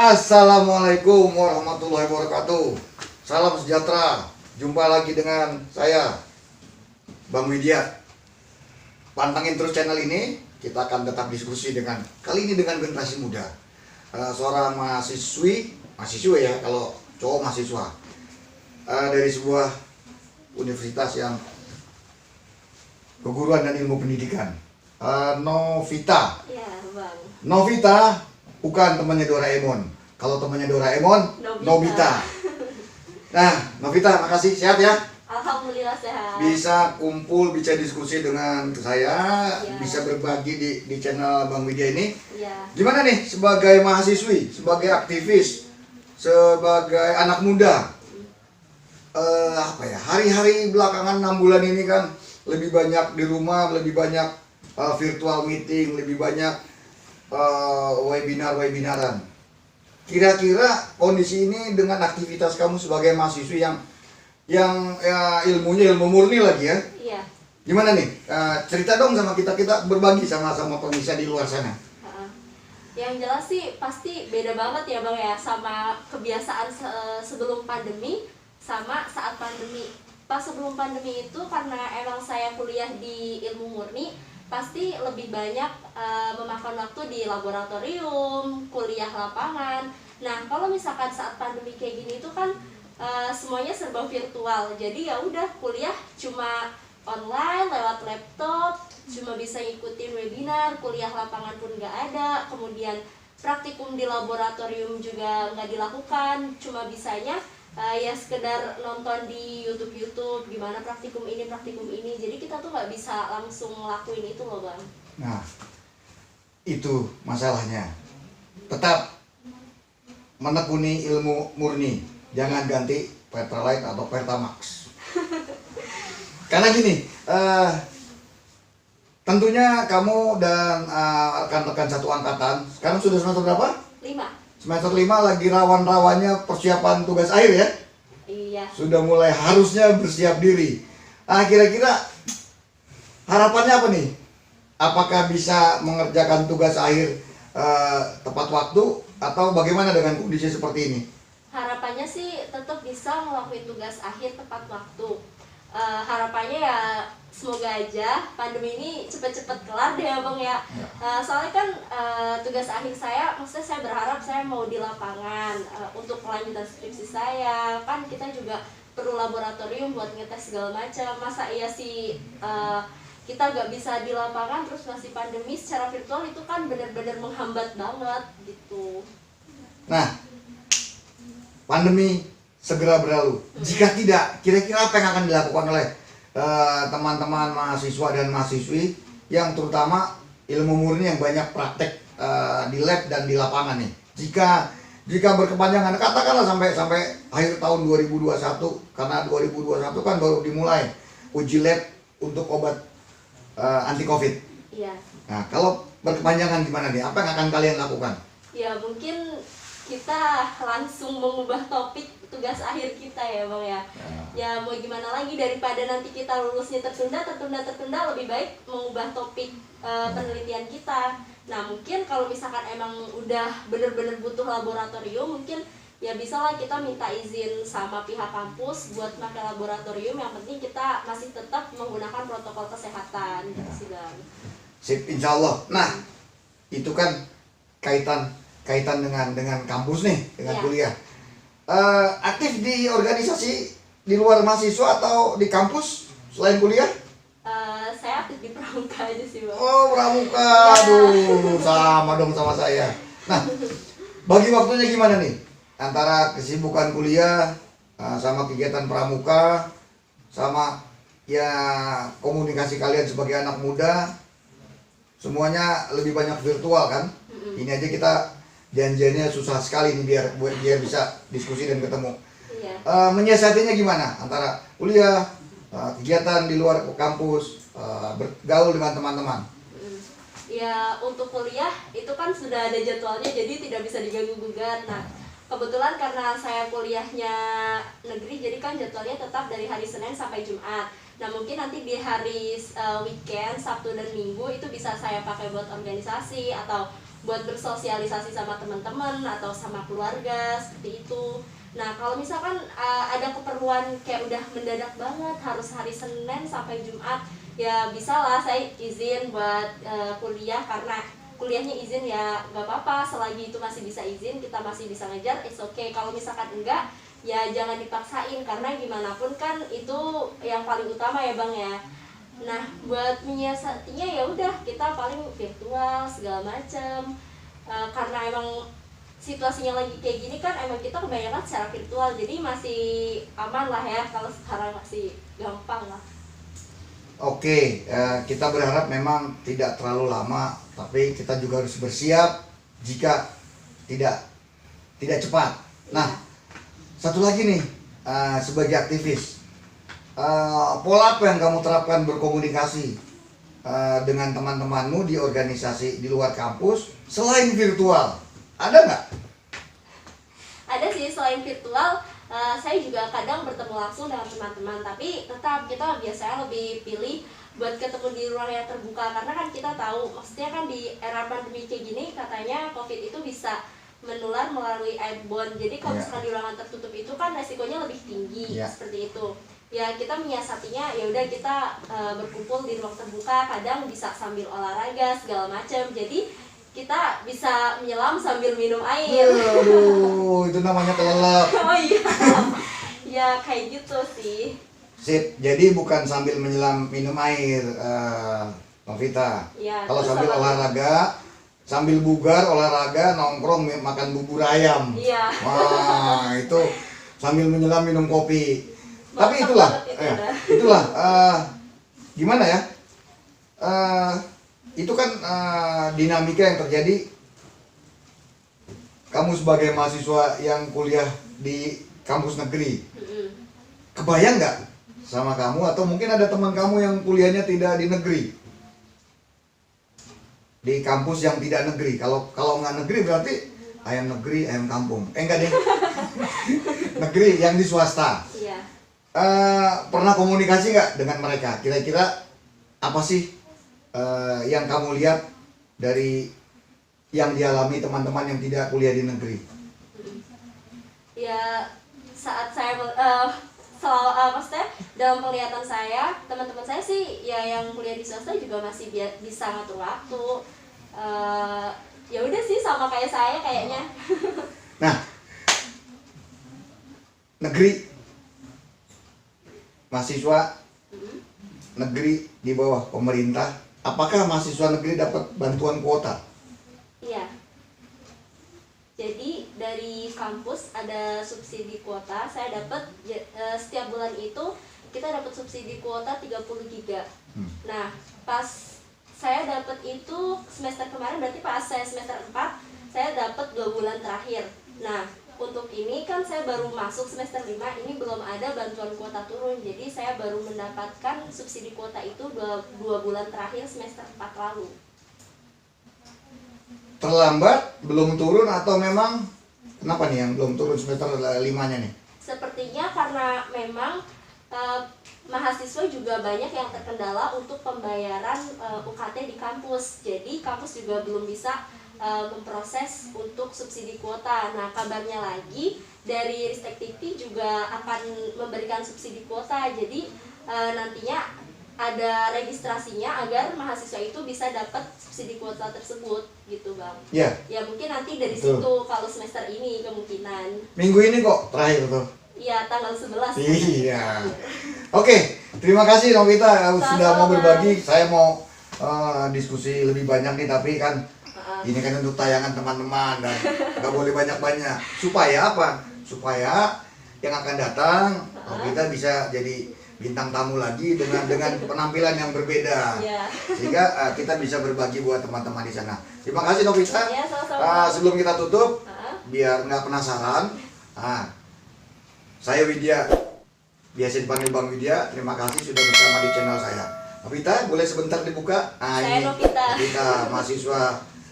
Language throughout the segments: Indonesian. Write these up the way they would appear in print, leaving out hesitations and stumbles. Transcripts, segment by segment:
Assalamualaikum warahmatullahi wabarakatuh. Salam sejahtera. Jumpa lagi dengan saya, Bang Widya. Pantangin terus channel ini. Kita akan tetap diskusi kali ini dengan generasi muda. Seorang mahasiswi ya, kalau cowok mahasiswa dari sebuah universitas yang keguruan dan ilmu pendidikan. Novita. Ya, Bang. Novita bukan temannya Doraemon. Kalau temannya Doraemon, Nobita. Nah, Novita, makasih, sehat ya? Alhamdulillah sehat. Bisa kumpul, bisa diskusi dengan saya, Ya. bisa berbagi di channel Bang Widya ini. Ya. Gimana nih sebagai mahasiswi, sebagai aktivis, sebagai anak muda? Hari-hari belakangan 6 bulan ini kan lebih banyak di rumah, lebih banyak virtual meeting, lebih banyak webinaran. Kira-kira kondisi ini dengan aktivitas kamu sebagai mahasiswi yang ya, ilmunya ilmu murni lagi ya. Iya. Gimana nih? Cerita dong sama kita berbagi sama pemirsa di luar sana. Yang jelas sih pasti beda banget ya Bang ya, sama kebiasaan sebelum pandemi sama saat pandemi. Pas sebelum pandemi itu karena emang saya kuliah di ilmu murni, pasti lebih banyak memakan waktu di laboratorium, kuliah lapangan. Nah, kalau misalkan saat pandemi kayak gini itu kan semuanya serba virtual. Jadi ya udah kuliah cuma online lewat laptop, cuma bisa ngikutin webinar, kuliah lapangan pun nggak ada. Kemudian praktikum di laboratorium juga nggak dilakukan, cuma bisanya ya sekedar nonton di YouTube gimana praktikum ini. Jadi kita tuh nggak bisa langsung ngelakuin itu loh Bang. Nah, itu masalahnya. Tetap menekuni ilmu murni, jangan ganti Pertalite atau Pertamax. Karena gini, tentunya kamu dan rekan-rekan satu angkatan sekarang sudah semester berapa? 5. Semester 5 lagi rawan-rawannya persiapan tugas akhir ya? Iya. Sudah mulai harusnya bersiap diri. Kira-kira harapannya apa nih? Apakah bisa mengerjakan tugas akhir tepat waktu atau bagaimana dengan kondisi seperti ini? Harapannya sih tetap bisa ngelakuin tugas akhir tepat waktu. Harapannya ya semoga aja pandemi ini cepet-cepet kelar deh ya Bang ya. Soalnya kan tugas akhir saya, maksudnya saya berharap saya mau di lapangan untuk kelanjutan skripsi saya. Kan kita juga perlu laboratorium buat ngetes segala macam. Masa iya sih kita gak bisa di lapangan terus masih pandemi secara virtual, itu kan benar-benar menghambat banget gitu. Nah, pandemi segera berlalu. Jika tidak, kira-kira apa yang akan dilakukan oleh teman-teman mahasiswa dan mahasiswi yang terutama ilmu murni yang banyak praktek di lab dan di lapangan nih? Jika berkepanjangan, katakanlah sampai akhir tahun 2021, karena 2021 kan baru dimulai uji lab untuk obat anti COVID. Iya. Nah, kalau berkepanjangan gimana nih? Apa yang akan kalian lakukan? Ya mungkin kita langsung mengubah topik tugas akhir kita ya Bang ya. Ya mau gimana lagi, daripada nanti kita lulusnya tertunda, lebih baik mengubah topik penelitian kita. Nah mungkin kalau misalkan emang udah bener-bener butuh laboratorium, mungkin ya bisa lah kita minta izin sama pihak kampus buat pakai laboratorium. Yang penting kita masih tetap menggunakan protokol kesehatan gitu sih Bang. Sip, insya Allah. Nah, itu kan kaitan dengan kampus nih, dengan kuliah. Aktif di organisasi di luar mahasiswa atau di kampus selain kuliah? Saya aktif di pramuka aja sih Bang. Oh, pramuka. Aduh, sama dong sama saya. Nah, bagi waktunya gimana nih? Antara kesibukan kuliah sama kegiatan pramuka sama ya komunikasi kalian sebagai anak muda, semuanya lebih banyak virtual kan? Ini aja kita janjiannya susah sekali nih biar bisa diskusi dan ketemu. Iya. Menyiasatinya gimana antara kuliah, kegiatan di luar kampus, bergaul dengan teman-teman? Ya untuk kuliah itu kan sudah ada jadwalnya, jadi tidak bisa diganggu-gugat. Nah kebetulan karena saya kuliahnya negeri, jadi kan jadwalnya tetap dari hari Senin sampai Jumat. Nah mungkin nanti di hari weekend, Sabtu dan Minggu itu bisa saya pakai buat organisasi atau buat bersosialisasi sama teman-teman atau sama keluarga seperti itu. Nah kalau misalkan ada keperluan kayak udah mendadak banget harus hari Senin sampai Jumat, ya bisa lah saya izin buat kuliah, karena kuliahnya izin ya nggak apa-apa, selagi itu masih bisa izin, kita masih bisa ngejar, it's okay. Kalau misalkan enggak, ya jangan dipaksain, karena gimana pun kan itu yang paling utama ya Bang ya. Nah buat menyiasatinya ya udah kita paling virtual segala macam. Karena emang situasinya lagi kayak gini kan, emang kita kebanyakan secara virtual, jadi masih aman lah ya. Kalau sekarang masih gampang lah. Oke, kita berharap memang tidak terlalu lama, tapi kita juga harus bersiap jika tidak cepat. Nah, satu lagi nih, sebagai aktivis, pola apa yang kamu terapkan berkomunikasi dengan teman-temanmu di organisasi di luar kampus selain virtual? Ada nggak? Ada sih, selain virtual, saya juga kadang bertemu langsung dengan teman-teman, tapi tetap kita biasanya lebih pilih buat ketemu di ruang yang terbuka, karena kan kita tahu, maksudnya kan di era pandemi kayak gini katanya COVID itu bisa menular melalui airborne. Jadi kalau misalkan di ruangan tertutup itu kan resikonya lebih tinggi, seperti itu. Ya kita menyiasatinya ya udah kita berkumpul di ruang terbuka, kadang bisa sambil olahraga segala macam. Jadi kita bisa menyelam sambil minum air. Aduh, itu namanya kelelep. Oh iya. Ya kayak gitu sih. Sip, jadi bukan sambil menyelam minum air, Novita. Ya, kalau sambil olahraga, sambil bugar olahraga, nongkrong makan bubur ayam. Iya. Wah, itu sambil menyelam minum kopi. Tapi Mantap itulah, gimana ya? Itu kan dinamika yang terjadi. Kamu sebagai mahasiswa yang kuliah di kampus negeri, kebayang nggak sama kamu, atau mungkin ada teman kamu yang kuliahnya tidak di negeri, di kampus yang tidak negeri? Kalau nggak negeri berarti ayam negeri, ayam kampung. Enggak deh. Negeri yang di swasta. Iya. Pernah komunikasi nggak dengan mereka? Kira-kira apa sih yang kamu lihat dari yang dialami teman-teman yang tidak kuliah di negeri? Ya saat saya maksudnya dalam penglihatan saya, teman-teman saya sih ya yang kuliah di swasta juga masih bisa ngatur waktu. Ya udah sih sama kayak saya kayaknya. Nah, negeri, mahasiswa negeri di bawah pemerintah, apakah mahasiswa negeri dapat bantuan kuota? Iya. Jadi dari kampus ada subsidi kuota, saya dapat setiap bulan itu kita dapat subsidi kuota 30 giga. Nah, pas saya dapat itu semester kemarin, berarti pas saya semester 4, saya dapat 2 bulan terakhir. Nah, untuk ini kan saya baru masuk semester 5, ini belum ada bantuan kuota turun. Jadi saya baru mendapatkan subsidi kuota itu 2 bulan terakhir semester 4 lalu. Terlambat, belum turun, atau memang kenapa nih yang belum turun semester 5-nya nih? Sepertinya karena memang mahasiswa juga banyak yang terkendala untuk pembayaran UKT di kampus. Jadi kampus juga belum bisa memproses untuk subsidi kuota. Nah, kabarnya lagi dari Ristek TV juga akan memberikan subsidi kuota. Jadi nantinya ada registrasinya agar mahasiswa itu bisa dapat subsidi kuota tersebut, gitu Bang. Ya. Ya mungkin nanti dari situ kalau semester ini kemungkinan. Minggu ini kok terakhir tuh. Iya, tanggal 11. Iya. Oke, terima kasih Novita sudah mau berbagi. Saya mau diskusi lebih banyak nih, tapi kan ini kan untuk tayangan teman-teman dan nggak boleh banyak-banyak. Supaya apa? Supaya yang akan datang Novita bisa jadi bintang tamu lagi dengan penampilan yang berbeda. Yeah. Sehingga kita bisa berbagi buat teman-teman di sana. Terima kasih Novita. Yeah, sama-sama. Sebelum kita tutup, biar nggak penasaran, saya Widya, biasa dipanggil Bang Widya. Terima kasih sudah bersama di channel saya. Novita, boleh sebentar dibuka? Saya Novita. Novita, mahasiswa,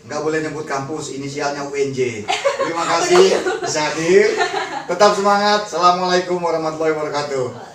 nggak boleh nyebut kampus, inisialnya UNJ. Terima kasih bisa hadir. Tetap semangat. Assalamualaikum warahmatullahi wabarakatuh.